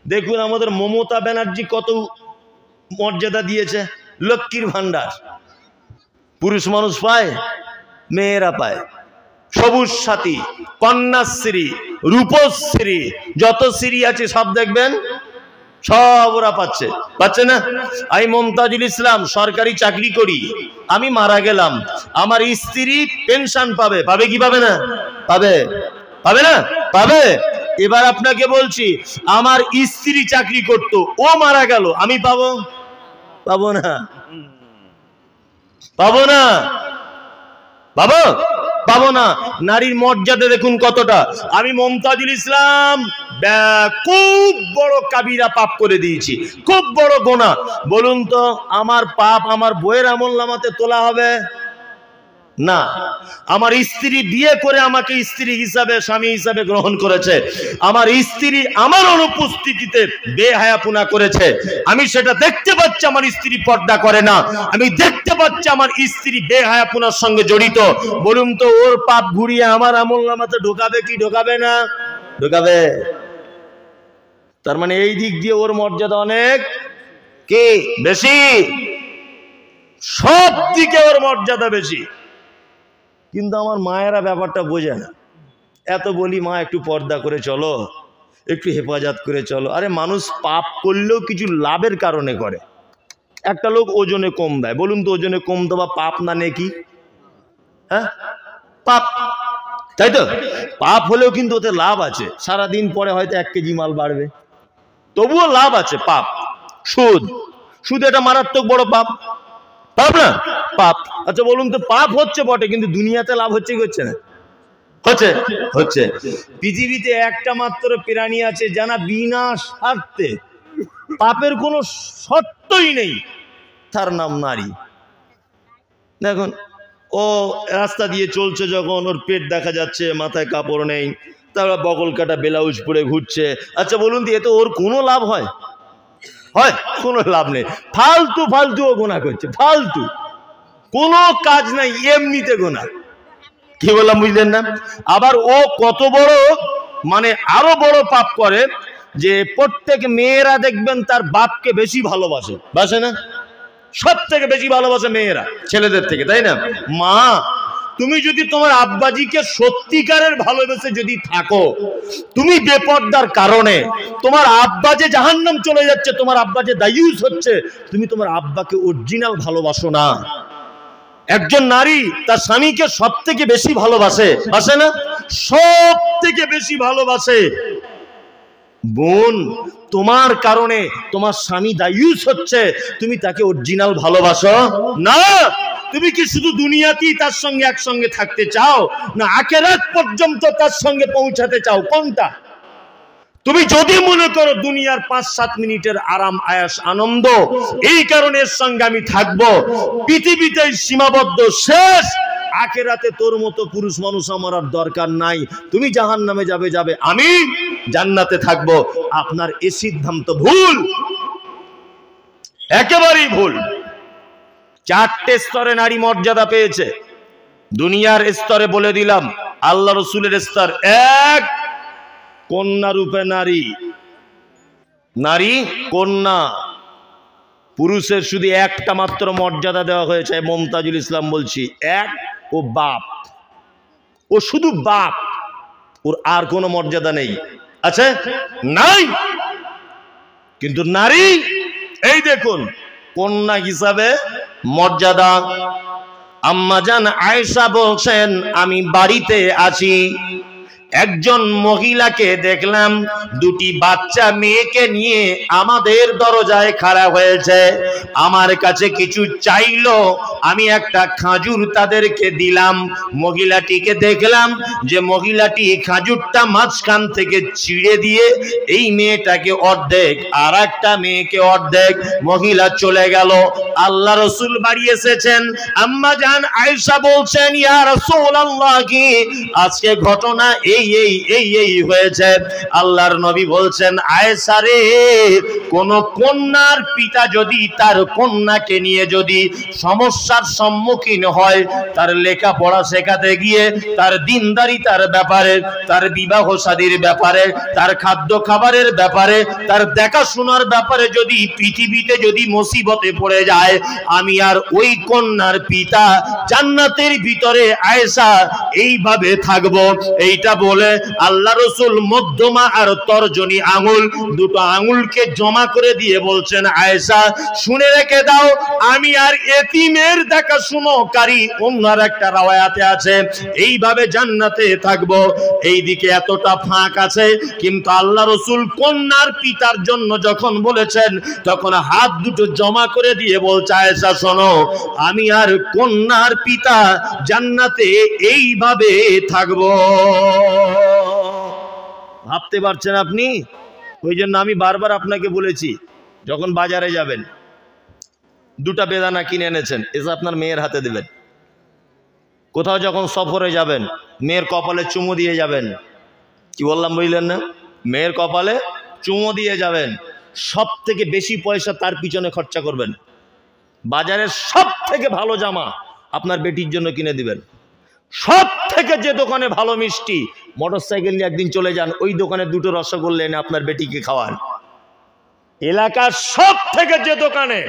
দেখুন আমাদের মমতা ব্যানার্জি কত মর্যাদা দিয়েছে, লক্ষ্মীর ভান্ডার পুরুষ মানুষ পায়, মেয়েরা পায়, সবুজ সাথী, কন্যাশ্রী, রূপশ্রী, যত শ্রী আছে সব দেখবেন সব ওরা পাচ্ছে, পাচ্ছে না? আমি মমতাজুল ইসলাম সরকারি চাকরি করি, আমি মারা গেলাম, আমার স্ত্রী পেনশন পাবে, পাবে কি পাবে না? পাবে, পাবে না? পাবে। এবার আপনাকে বলছি, আমার স্ত্রী চাকরি করত, ও মারা গেল, আমি পাবো? পাবো না, পাবো না, পাবো? পাবো না। নারীর মর্যাদা দেখুন কতটা। আমি মমতাজুল ইসলাম খুব বড় কাবিরা পাপ করে দিয়েছি, খুব বড় গোনা। বলুন তো আমার পাপ আমার বইয়ের আমলনামাতে তোলা হবে না? আমার স্ত্রী বিয়ে করে আমাকে স্ত্রী হিসাবে, স্বামী হিসাবে গ্রহণ করেছে, আমার স্ত্রী আমার অনুপস্থিতিতে বেহায়াপনা করেছে, আমি সেটা দেখতে পাচ্ছি আমার স্ত্রী পর্দা করে না, আমি দেখতে পাচ্ছি আমার স্ত্রী বেহায়াপনার সঙ্গে জড়িত। বলুন তো ওর পাপ ঘুরিয়ে আমার আমলনামাতে ঢোকাবে কি ঢোকাবে না? ঢোকাবে। তার মানে এই দিক দিয়ে ওর মর্যাদা অনেক কি বেশি, সব দিকে ওর মর্যাদা বেশি। কিন্তু আমার মায়েরা ব্যাপারটা বোঝে না। এত বলি মা একটু পর্দা করে চলো, একটু হেফাজত করে চলো। আরে মানুষ পাপ করলেও কিছু লাভের কারণে করে। একটা লোক ওজনে কম দেয়, বলুন তো ওজনে কম দেওয়া পাপ না নেকি? হ্যাঁ পাপ, তাই তো? পাপ হলেও কিন্তু ওতে লাভ আছে, সারাদিন পরে হয়তো 1 কেজি মাল বাড়বে, তবুও লাভ আছে। পাপ, সুদ, সুদ এটা মারাত্মক বড় পাপ, পাপ না? পাপ। আচ্ছা বলুন তো পাপ হচ্ছে বটে, কিন্তু দুনিয়াতে লাভ হচ্ছে কি হচ্ছে না? হচ্ছে, হচ্ছে। পৃথিবীতে একটা মাত্র প্রাণী আছে যারা বিনা স্বার্থে, পাপের কোনো শর্তই নেই, তার নাম নারী। দেখুন ও রাস্তা দিয়ে চলছে যখন, ওর পেট দেখা যাচ্ছে, মাথায় কাপড় নেই, তারপর বগল কাটা ব্লাউজ পরে ঘুরছে। আচ্ছা বলুন তো এতে ওর কোনো লাভ হয়? হয়? কোনো লাভ নেই। ফালতু ফালতু ও গুনাহ করছে, ফালতু, কোনো কাজ নাই, এমনিতে গুনাহ। কি বললাম বুঝলেন না? আবার ও কত বড়, মানে আরো বড় পাপ করে যে প্রত্যেক মেয়েরা দেখবেন তার বাপকে বেশি ভালোবাসে, বাসে না? সব থেকে বেশি ভালোবাসে মেয়েরা ছেলেদের থেকে, তাই না? মা তুমি যদি তোমার আব্বাজিকে সত্যিকারের ভালোবেসে যদি থাকো, তুমি বেপরদার কারণে তোমার আব্বা যে জাহান্নাম চলে যাচ্ছে, তোমার আব্বা যে দায়ুস হচ্ছে, তুমি তোমার আব্বাকে অরিজিনাল ভালোবাসো না। একজন নারী তার স্বামীকে সব থেকে বেশি ভালোবাসে, বাসে না? সব থেকে বেশি ভালোবাসে। বোন তোমার কারণে তোমার স্বামী দায়ুস হচ্ছে, তুমি তাকে অরিজিনাল ভালোবাসো না। তুমি কি শুধু দুনিয়াতেই তার সঙ্গে একসঙ্গে থাকতে চাও, না আখিরাত পর্যন্ত তার সঙ্গে পৌঁছাতে চাও? কোনটা? তুমি যদি মনে করো দুনিয়ার 5-7 মিনিটের আরাম আয়াস আনন্দ, এই কারণে এর সঙ্গে আমি থাকবো, পৃথিবীতে সীমাবদ্ধ, শেষ, আখিরাতে তোর মতো পুরুষ মানুষ আমার আর দরকার নাই, তুমি জাহান্নামে যাবে, যাবে, আমি জান্নাতে থাকবো, আপনার এই সিদ্ধান্ত ভুল, একেবারেই ভুল। 4টে স্তরে নারী মর্যাদা পেয়েছে। দুনিয়ার স্তরে বলে দিলাম, আল্লাহ রসুলের স্তর 1, কন্যা রূপে নারী, নারী কন্যা। পুরুষের শুধু একটা মাত্র মর্যাদা দেওয়া হয়েছে, মমতাজুল ইসলাম বলছি, 1, ও বাপ, ও শুধু বাপ, ওর আর কোনো মর্যাদা নেই, আছে নাই। কিন্তু নারী, এই দেখুন কন্যা হিসাবে মর্যাদা। আম্মাজান আয়েশা বলছেন, আমি বাড়িতে আছি, একজন মহিলাকে দেখলাম 2টি বাচ্চা মেয়েকে নিয়ে আমাদের দরজায় খাড়া হয়েছে, আমার কাছে কিছু চাইলো, আমি একটা খাজুর তাদেরকে দিলাম। মহিলাটিকে দেখলাম যে মহিলাটি খাজুরটা মাঝখান থেকে ছিঁড়ে দিয়ে এই মেয়েটাকে অর্ধেক, আর একটা মেয়েকে অর্ধেক, মহিলা চলে গেল। আল্লাহ রসুল বাড়ি এসেছেন, আম্মা জান আয়েশা বলছেন, ইয়া রাসূলুল্লাহ, কি আজকে ঘটনা এই হয়েছে। আল্লাহর নবী বলছেন, আয়েশা রে, কোন কন্যার পিতা যদি তার কন্যাকে নিয়ে যদি সমস্যার সম্মুখীন হয়, তার লেখাপড়া শেখাতে গিয়ে, তার দিনদারিতার ব্যাপারে, তার বিবাহ শাদীর ব্যাপারে, তার খাদ্য খাবারের ব্যাপারে, তার দেখাশোনার ব্যাপারে যদি পৃথিবীতে যদি মুসিবতে পড়ে যায়, আমি আর ওই কন্যার পিতা জান্নাতের ভিতরে আয়েশা এইভাবে থাকবো। এইটা বলে আল্লাহ রাসূল মধ্যমা আর তর্জনী আঙুল, দুটো আঙুলকে জমা করে দিয়ে বলছেন, আয়েশা শুনে রেখে দাও, আমি আর এতিমের দেখাশোনাকারী, অন্যার একটা রাওয়ায়াতে আছে, এইভাবে জান্নাতে থাকবো। এইদিকে এতটা ফাঁক আছে, কিন্তু আল্লাহ রাসূল কন্যার পিতার জন্য যখন বলেছেন, তখন হাত দুটো জমা করে দিয়ে বলছে, আয়েশা শোনো, আমি আর কন্যার পিতা জান্নাতে এইভাবে থাকবো। ভাবতে পারছেন আপনি? ওই জন্য আমি বারবার আপনাকে বলেছি, যখন বাজারে যাবেন, দুটা বেদানা কিনে এনেছেন, এসে আপনার মেয়ের হাতে দেবেন। কোথাও যখন সফরে যাবেন, মেয়ের কপালে চুমু দিয়ে যাবেন। কি বললাম বুঝলেন না? মেয়ের কপালে চুমু দিয়ে যাবেন। সব থেকে বেশি পয়সা তার পিছনে খরচা করবেন। বাজারের সব থেকে ভালো জামা আপনার বেটির জন্য কিনে দিবেন। সব থেকে যে দোকানে ভালো মিষ্টি, মোটরসাইকেল নিয়ে একদিন চলে যান, ওই দোকানে দুটো রসগোল্লা এনে আপনার বেটিকে খাওয়ান। এলাকার সব থেকে যে দোকানে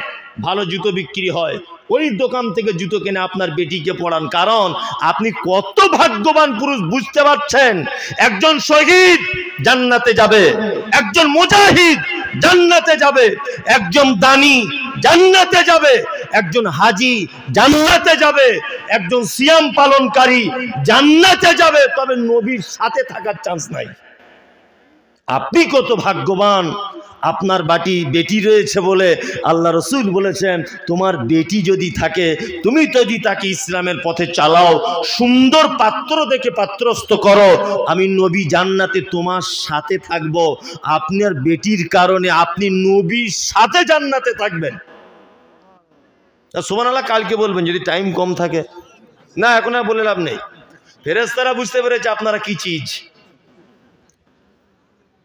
ভালো জুতো বিক্রি হয়, ওই দোকান থেকে জুতো কিনে আপনার বেটিকে পড়ান। কারণ আপনি কত ভাগ্যবান পুরুষ, বুঝতে পারছেন? একজন শহীদ জান্নাতে যাবে, একজন মুজাহিদ জান্নাতে যাবে, একজন দানী জান্নাতে যাবে, একজন হাজি জান্নাতে যাবে, একজন সিয়াম পালনকারী জান্নাতে যাবে। তবে নবীর সাথে থাকার চান্স নাই। আপনি কত ভাগ্যবান, আপনার বেটি রয়েছে বলে আল্লাহ রাসূল বলেছেন, তোমার বেটি যদি থাকে, তুমি যদি তাকে ইসলামের পথে চালাও, সুন্দর পাত্র দেখে পাত্রস্থ করো, আমি নবী জান্নাতে তোমার সাথে থাকবো। আপনার বেটির কারণে আপনি নবীর সাথে জান্নাতে থাকবেন। সুবহানাল্লাহ কালকে বলবেন যদি টাইম কম থাকে। না, এখন আর বলে লাভ নেই। ফেরেশতারা বুঝতে পেরেছে আপনারা কি চিজ।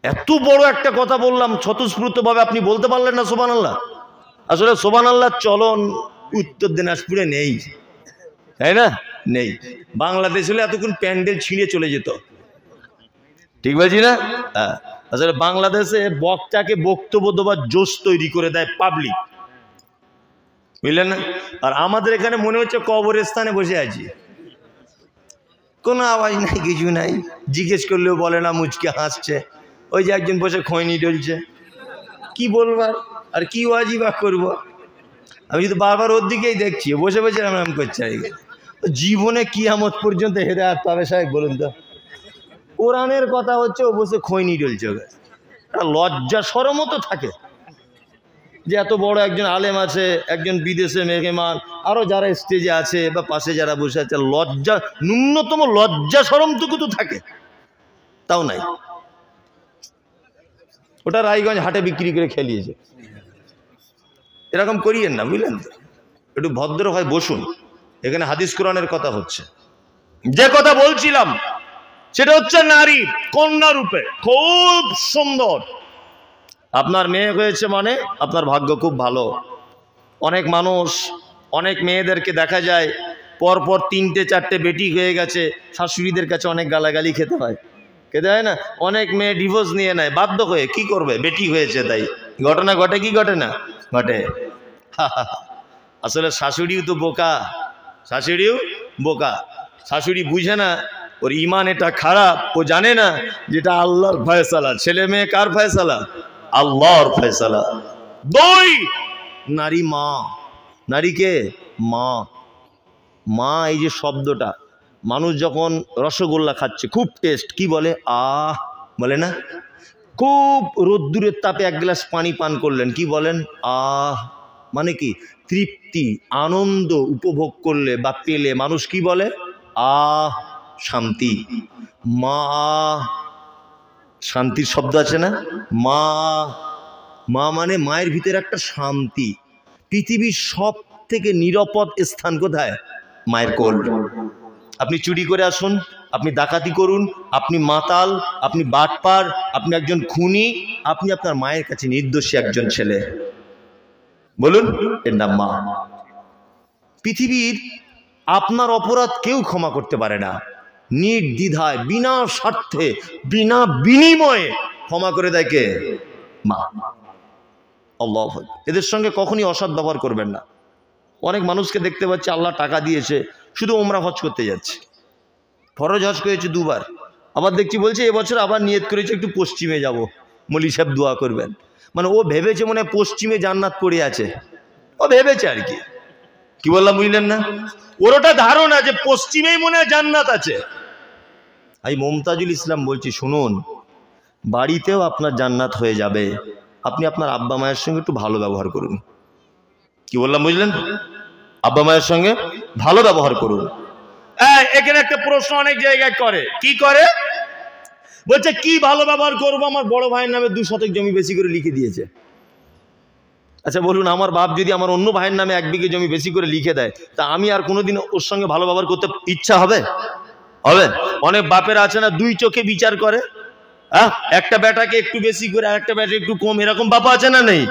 এত বড় একটা কথা বললাম, স্বতঃস্ফূর্তভাবে আপনি বলতে পারলেন না সুবহানাল্লাহ? আসলে সুবহানাল্লাহ চলন উত্তর দিনাজপুরে নেই, তাই না? নেই। বাংলাদেশ হলে এতক্ষণ প্যান্ডেল ছিঁড়ে চলে যেত, ঠিক বলছি না? আসলে বাংলাদেশে বক্তাকে বক্তব্য দেওয়ার জোশ তৈরি করে দেয় পাবলিক, বুঝলেন না? আর আমাদের এখানে মনে হচ্ছে কবরস্থানে বসে আছি, কোনো আওয়াজ নাই, কিছু নাই, জিজ্ঞেস করলেও বলে না, মুচকে হাসছে। ওই যে একজন বসে খৈনি ডলছে, কি বলবার আর কি ওয়াজি বা করবো। আমি কিন্তু বারবার ওর দিকেই দেখছি, বসে বসে এরম করছে। জীবনে কিয়ামত পর্যন্ত হেদায়েত পাবে সাহেব বলুন তো? কোরআনের কথা হচ্ছে, ও বসে খৈনি ডলছে। লজ্জা শরমও তো থাকে যে এত বড় একজন আলেম আছে, একজন বিদেশে মেহমান, আরো যারা স্টেজে আছে বা পাশে যারা বসে আছে, লজ্জা, ন্যূনতম লজ্জা শরমটুকু তো থাকে, তাও নাই। ওটা রায়গঞ্জ হাটে বিক্রি করে খেলিয়েছে। এরকম করিয়েন না, বুঝলেন? একটু ভদ্র হয় বসুন, এখানে হাদিস কোরআনের কথা হচ্ছে। যে কথা বলছিলাম সেটা হচ্ছে নারী কন্যা রূপে খুব সুন্দর। আপনার মেয়ে হয়েছে মানে আপনার ভাগ্য খুব ভালো। অনেক মানুষ, অনেক মেয়েদেরকে দেখা যায় পরপর 3টে 4টে বেটি হয়ে গেছে, শাশুড়িদের কাছে অনেক গালাগালি খেতে হয়, খেতে হয় না? অনেক মেয়ে ডিভোর্স নিয়ে নেয় বাধ্য হয়ে, কি করবে, বেটি হয়েছে তাই। ঘটনা ঘটে কি ঘটে না? ঘটে। আসলে শাশুড়িও তো বোকা, শাশুড়িও বোকা। শাশুড়ি বুঝে না ওর ইমান এটা খারাপ, ও জানে না যেটা আল্লাহর ফয়সালা। ছেলে মেয়ে কার ফয়সালা? আল্লাহর ফয়সালা। দুই, নারী মা। নারীকে মা। মা এই যে শব্দটা, মানুষ যখন রসগোল্লা খাচ্ছে, খুব টেস্ট, কি বলে? আহ বলে না? খুব রোদ্দুরের তাপে এক গ্লাস পানি পান করলেন, কি বলেন? আহ। মানে কি? তৃপ্তি, আনন্দ উপভোগ করলে বা পেলে মানুষ কি বলে? আহ, শান্তি। মা, শান্তির শব্দ আছে না? মা। মা মানে মায়ের ভিতরে একটা শান্তি। পৃথিবীর সব থেকে নিরাপদ স্থান কোথায়? মায়ের কোল। আপনি চুরি করে আসুন, আপনি ডাকাতি করুন, আপনি মাতাল, আপনি বাটপার, আপনি একজন খুনি, আপনি আপনার মায়ের কাছে নির্দোষী একজন ছেলে। বলুন, এর নাম মা। পৃথিবীর আপনার অপরাধ কেউ ক্ষমা করতে পারে না। নির্দ্বিধায়, বিনা স্বার্থে, বিনা বিনিময়ে ক্ষমা করে দেয় কে? মা। আল্লাহ। এদের সঙ্গে কখনই অসৎ ব্যবহার করবেন না। অনেক মানুষকে দেখতে পাচ্ছি আল্লাহ টাকা দিয়েছে, শুধু ওমরা হজ করতে যাচ্ছে, ফরজ হজ করেছে 2 বার, আবার দেখছি বলছে এবছর আবার নিয়ত করেছে একটু পশ্চিমে যাব, মৌলী সাহেব দোয়া করবেন। মানে ও ভেবেছে মনে হয় পশ্চিমে জান্নাত পড়ে আছে, ও ভেবেছে আর কি। কি বললাম বুঝলেন না? ওর ওটা ধারণা যে পশ্চিমেই মনে হয় জান্নাত আছে। আমি মমতাজুল ইসলাম বলছি, শুনুন, বাড়িতেও আপনার জান্নাত হয়ে যাবে, আপনি আপনার আব্বা মায়ের সঙ্গে একটু ভালো ব্যবহার করুন। কি বললাম বুঝলেন? আব্বা মায়ের সঙ্গে ভালো ব্যবহার করুন। এখানে একটা প্রশ্ন অনেক জায়গায় করে, কি করে? বলছে কি ভালো ব্যবহার করবো, আমার বড় ভাইয়ের নামে 2 শতক জমি বেশি করে লিখে দিয়েছে। আচ্ছা বলুন, আমার বাপ যদি আমার অন্য ভাইয়ের নামে 1 বিঘে জমি বেশি করে লিখে দেয়, তা আমি আর কোনোদিন ওর সঙ্গে ভালো ব্যবহার করতে ইচ্ছা হবে? হবে? অনেক বাপের আছে না 2 চোখে বিচার করে, একটা বেটাকে একটু বেশি করে আর একটা বেটা একটু কম, এরকম বাপ আছে না নেই?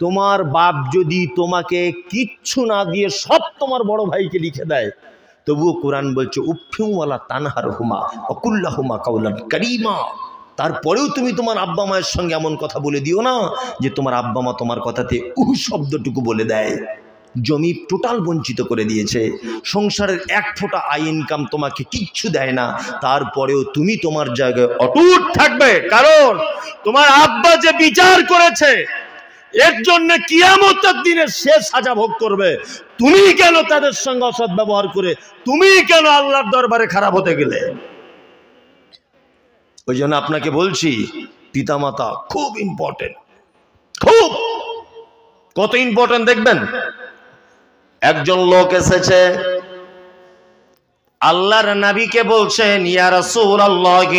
তোমার বাপ যদি তোমাকে কিচ্ছু না দিয়ে সব তোমার বড় ভাইকে লিখে দেয়, তবুও কোরআন বলছে উফিউ ওয়ালা তানহারহুমা ওয়াকুল্লাহুমা কাওলান কারীমা। তারপরেও তুমি তোমার আব্বা মায়ের সঙ্গে এমন কথা বলে দিও না যে তোমার আব্বা মা তোমার কথাতে শব্দটুকু বলে দেয়। জমি টোটাল বঞ্চিত করে দিয়েছে, সংসারের 1 ফোঁটা আয় ইনকাম তোমাকে কিচ্ছু দেয় না, তারপরেও তুমি তোমার জায়গায় অটুট থাকবে, কারণ তোমার আব্বা যে বিচার করেছে এর জন্য কিয়ামতের দিনে সে সাজা ভোগ করবে। তুমি কেন তাদের সঙ্গে অসৎ ব্যবহার করে, তুমি কেন আল্লাহর দরবারে খারাপ হতে গেলে? ওই জন্য আপনাকে বলছি, পিতামাতা খুব ইম্পর্টেন্ট, খুব। কত ইম্পর্টেন্ট দেখবেন। একজন লোক এসেছে আল্লাহর নবীকে বলছেন, ইয়া রাসূলুল্লাহ,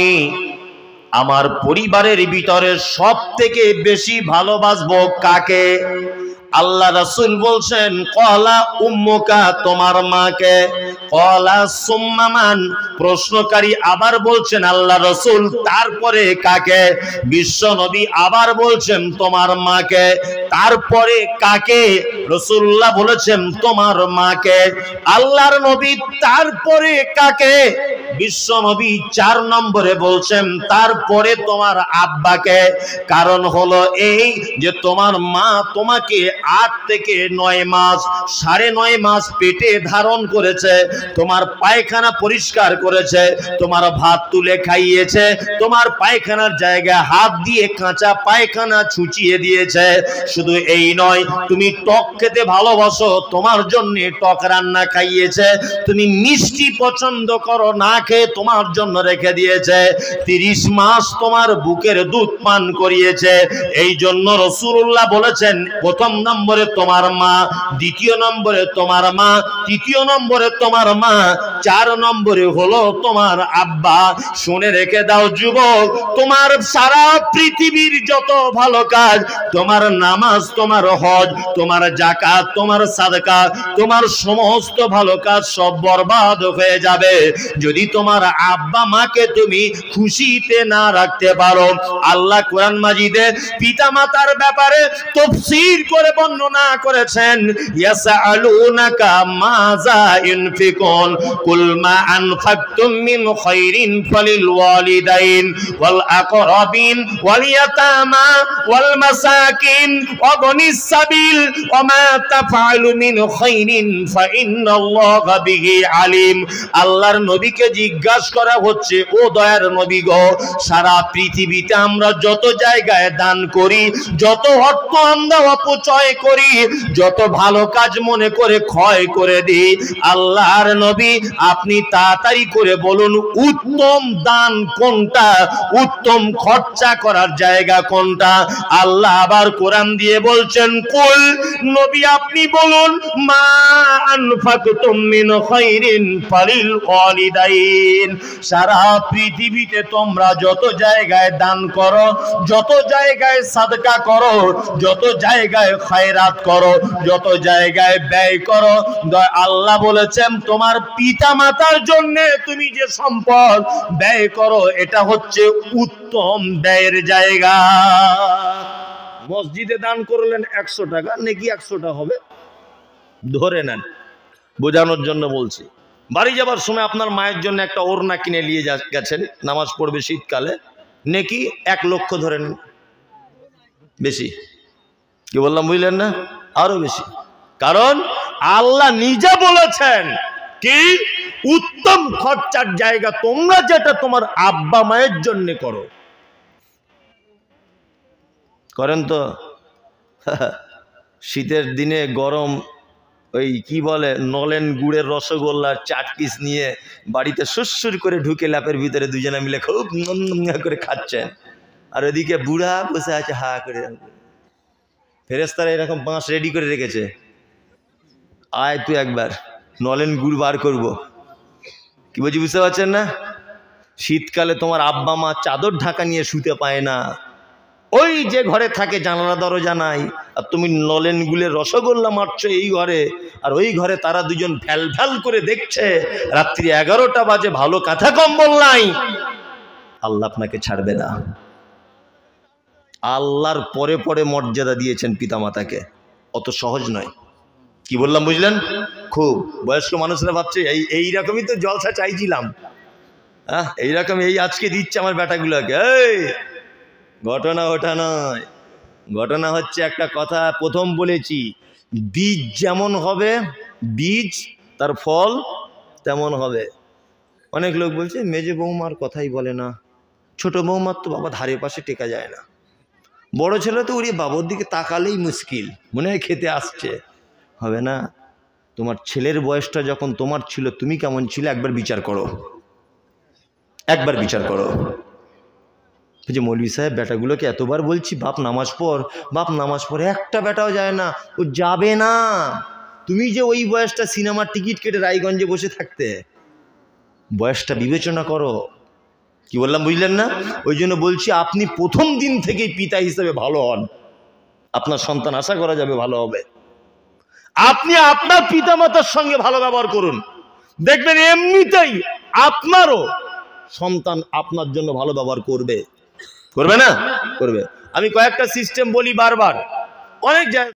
আমার পরিবারের ভিতরে সবথেকে বেশি ভালোবাসবো কাকে? আল্লাহ রাসূল বলছেন, ক্বালা উম্মুকা, তোমার মাকে। ক্বালা সুম্মা মান? প্রশ্নকারী আবার বলছেন আল্লাহ রাসূল, তারপরে কাকে? বিশ্ব নবী আবার বলছেন তোমার মাকে। তারপরে কাকে? রাসূলুল্লাহ বলেছেন তোমার মাকে। আল্লাহর নবী তারপরে কাকে? বিশ্ব নবী 4 নম্বরে বলছেন তারপরে তোমার আব্বাকে। কারণ হলো এই যে তোমার মা তোমাকে 8 থেকে 9 মাস, 9.5 মাস পেটে ধারণ করেছে, তোমার পায়খানা পরিষ্কার করেছে, তোমার ভাত তুলে খাইয়েছে, তোমার পায়খানার জায়গায় হাত দিয়ে কাঁচা পায়খানা ছুঁচিয়ে দিয়েছে। শুধু এই নয়, তুমি টক খেতে ভালোবাসো, তোমার জন্য টক রান্না খাইয়েছে, তুমি মিষ্টি পছন্দ করো, না খেয়ে তোমার জন্য রেখে দিয়েছে, 30 মাস তোমার বুকের দুধ পান করিয়েছে। এই জন্য রাসূলুল্লাহ বলেছেন, প্রথম নম্বরে তোমার মা, দ্বিতীয় নম্বরে তোমার মা, তৃতীয় নম্বরে তোমার মা, 4 নম্বরে হলো তোমার আব্বা। শুনে রেখে দাও যুবক, তোমার সারা পৃথিবীর যত ভালো কাজ, তোমার নামাজ, তোমার হজ, তোমার যাকাত, তোমার সাদকা, তোমার সমস্ত ভালো কাজ সব বরবাদ হয়ে যাবে যদি তোমার আব্বা মাকে তুমি খুশিতে না রাখতে পারো। আল্লাহ কোরআন মাজিদে পিতামাতার ব্যাপারে তাফসীর করে বর্ণনা করেছেন, ইয়াসআলুনাকা মাযা ইনফিকুন কুল মা আনফাকতুম মিন খায়রিন ফালিল ওয়ালিদাইন ওয়াল আকরাবিন ওয়াল ইয়াতামা ওয়াল মাসাকিন ওয়া বনিস সাবিল ওয়া মা তাফআলু মিন খায়রিন ফাইন্নাল্লাহা বিহি আলিম। আল্লাহর নবীকে জিজ্ঞাসা করা হচ্ছে, ও দয়ার নবী গো, সারা পৃথিবীতে আমরা যত জায়গায় দান করি, যত অর্থ আমরা অপচয় করি, যত ভালো কাজ মনে করে ক্ষয় করে দিই, আল্লাহর নবী আপনি তাড়াতাড়ি করে বলুন উত্তম দান কোনটা, উত্তম খরচা করার জায়গা কোনটা? আল্লাহ আবার কোরআন দিয়ে দিয়ে বলছেন কুল, নবী আপনি বলুন, মা আনফাকতুম মিন খায়রিন ফালিল ওয়ালিদাইন। সারা পৃথিবীতে তোমরা যত জায়গায় দান করো, যত জায়গায় সাদকা করো, যত জায়গায় খায়রাত করো, যত জায়গায় ব্যয় করো, আল্লাহ বলেছেন তোমার পিতা মাতার জন্য তুমি যে সম্পদ ব্যয় করো এটা হচ্ছে উত্তম ব্যয়ের জায়গা। মসজিদে দান করলেন 100 টাকা, নাকি 100 টাকা হবে ধরে নেন, বোঝানোর জন্য বলছি। বাড়ি যাবার সময় আপনার মায়ের জন্য একটা ওড়না কিনে নিয়ে গেছেন, নামাজ পড়বে শীতকালে, নেকি 1 লক্ষ ধরে নেন। বেশি কি বললাম বুঝলেন না? আরো বেশি। কারণ আল্লাহ নিজে বলেছেন কি উত্তম খরচার জায়গা তোমরা যেটা তোমার আব্বা মায়ের জন্য করো। করেন তো? শীতের দিনে গরম ওই কি বলে নলেন গুড়ের রসগোল্লার 4 পিস নিয়ে বাড়িতে সুরসুর করে ঢুকে ল্যাপের ভিতরে দুজনে মিলে খুব করে খাচ্ছেন, আর ওদিকে বুড়া বসে আছে হা করে। ফেরেশতারা এরকম বাঁশ রেডি করে রেখেছে, আয় তুই একবার নলেন গুড় বার করবো। কি বলছি বুঝতে পারছেন না? শীতকালে তোমার আব্বা মা চাদর ঢাকা নিয়ে শুতে পায় না, ওই যে ঘরে থাকে জানালা দরজা নাই, আর তুমি নলেন গুলের রসগোল্লা মারছো এই ঘরে, আর ওই ঘরে তারা দুজন ফ্যাল ফ্যাল করে দেখছে, রাত্রি 11টা বাজে, ভালো কাঁথা কম্বল নাই। আল্লাহ আপনাকে ছাড়বে না। আল্লাহর পরে পরে মর্যাদা দিয়েছেন পিতামাতাকে, অত সহজ নয়। কি বললাম বুঝলেন? খুব বয়স্ক মানুষরা ভাবছে এইরকমই তো জলসা চাইছিলাম, হ্যাঁ এইরকম, এই আজকে দিচ্ছে আমার বেটাগুলোকে। এই ঘটনা ওটা নয়, ঘটনা হচ্ছে একটা কথা প্রথম বলেছি, বীজ যেমন হবে বীজ তার ফল তেমন হবে। অনেক লোক বলছে মেজে বৌমার কথাই বলে না, ছোট বৌমার তো বাবা ধারে পাশে টেকা যায় না, বড় ছেলে তো ওর বাবার দিকে তাকালেই মুশকিল, মনে হয় খেতে আসছে। হবে না, তোমার ছেলের বয়সটা যখন তোমার ছিল তুমি কেমন ছিলে একবার বিচার করো, একবার বিচার করো। যে মৌলভী সাহেব বেটাগুলোকে এতবার বলছি বাপ নামাজ পড়, বাপ নামাজ পড়ে, একটা বেটাও যায় না। ও যাবে না, তুমি যে ওই বয়সটা সিনেমার টিকিট কেটে রায়গঞ্জে বসে থাকতে, বয়সটা বিবেচনা করো। কি বললাম বুঝলেন না? ওই জন্য বলছি আপনি প্রথম দিন থেকেই পিতা হিসেবে ভালো হন, আপনার সন্তান আশা করা যাবে ভালো হবে। আপনি আপনার পিতামাতার সঙ্গে ভালো ব্যবহার করুন, দেখবেন এমনিতেই আপনারও সন্তান আপনার জন্য ভালো ব্যবহার করবে। করবে না? করবে। আমি কয়েকটা সিস্টেম বলি বারবার, অনেক জায়গায়